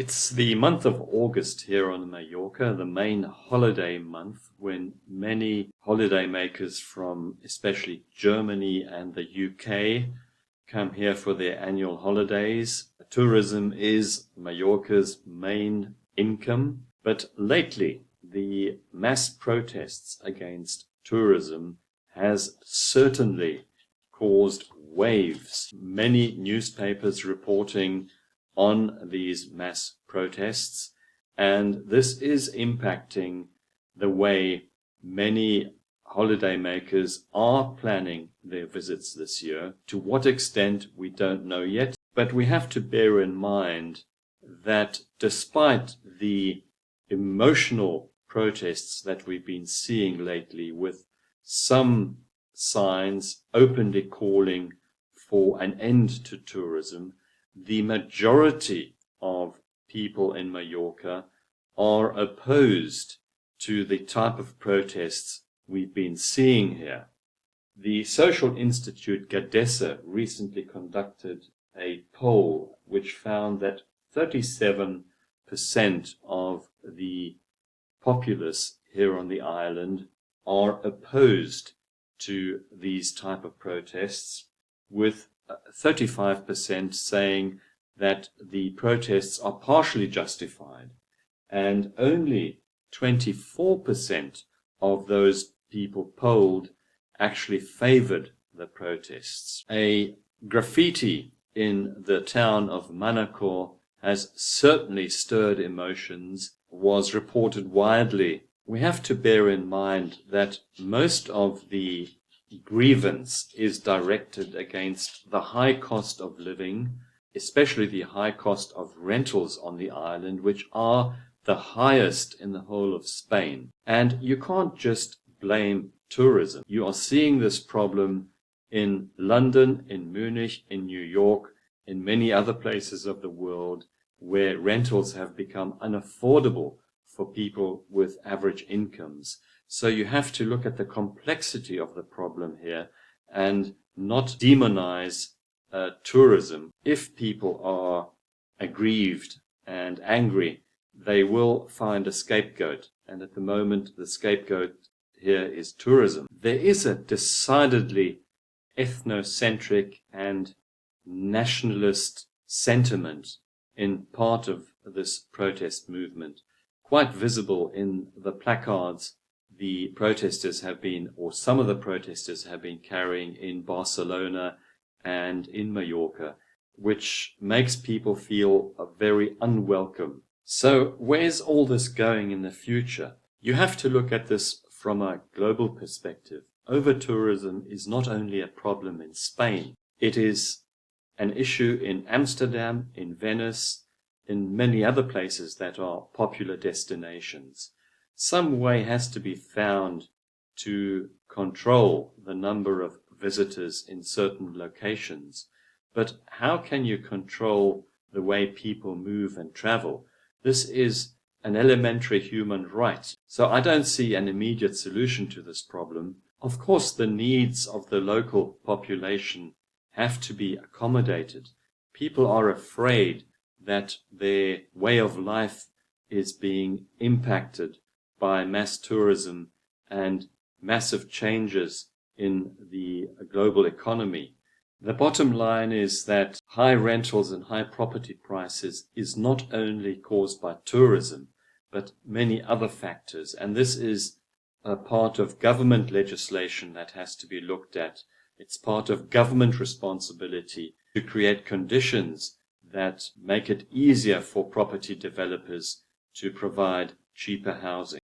It's the month of August here on Mallorca, the main holiday month, when many holidaymakers from especially Germany and the UK come here for their annual holidays. Tourism is Mallorca's main income, but lately the mass protests against tourism has certainly caused waves. Many newspapers reporting on these mass protests, and this is impacting the way many holidaymakers are planning their visits this year. To what extent, we don't know yet, but we have to bear in mind that despite the emotional protests that we've been seeing lately, with some signs openly calling for an end to tourism, the majority of people in Mallorca are opposed to the type of protests we've been seeing here. The social institute Gadessa recently conducted a poll which found that 37% of the populace here on the island are opposed to these type of protests, with 35% saying that the protests are partially justified, and only 24% of those people polled actually favored the protests. A graffiti in the town of Manacor has certainly stirred emotions, was reported widely. We have to bear in mind that most of the grievance is directed against the high cost of living, especially the high cost of rentals on the island, which are the highest in the whole of Spain. And you can't just blame tourism. You are seeing this problem in London, in Munich, in New York, in many other places of the world where rentals have become unaffordable for people with average incomes. So you have to look at the complexity of the problem here and not demonize tourism. If people are aggrieved and angry, they will find a scapegoat. And at the moment, the scapegoat here is tourism. There is a decidedly ethnocentric and nationalist sentiment in part of this protest movement, quite visible in the placards the protesters have been, or some of the protesters have been carrying in Barcelona and in Mallorca, which makes people feel very unwelcome. So where's all this going in the future? You have to look at this from a global perspective. Over-tourism is not only a problem in Spain. It is an issue in Amsterdam, in Venice, in many other places that are popular destinations. Some way has to be found to control the number of visitors in certain locations. But how can you control the way people move and travel? This is an elementary human right. So I don't see an immediate solution to this problem. Of course, the needs of the local population have to be accommodated. People are afraid that their way of life is being impacted by mass tourism and massive changes in the global economy. The bottom line is that high rentals and high property prices is not only caused by tourism, but many other factors. And this is a part of government legislation that has to be looked at. It's part of government responsibility to create conditions that make it easier for property developers to provide cheaper housing.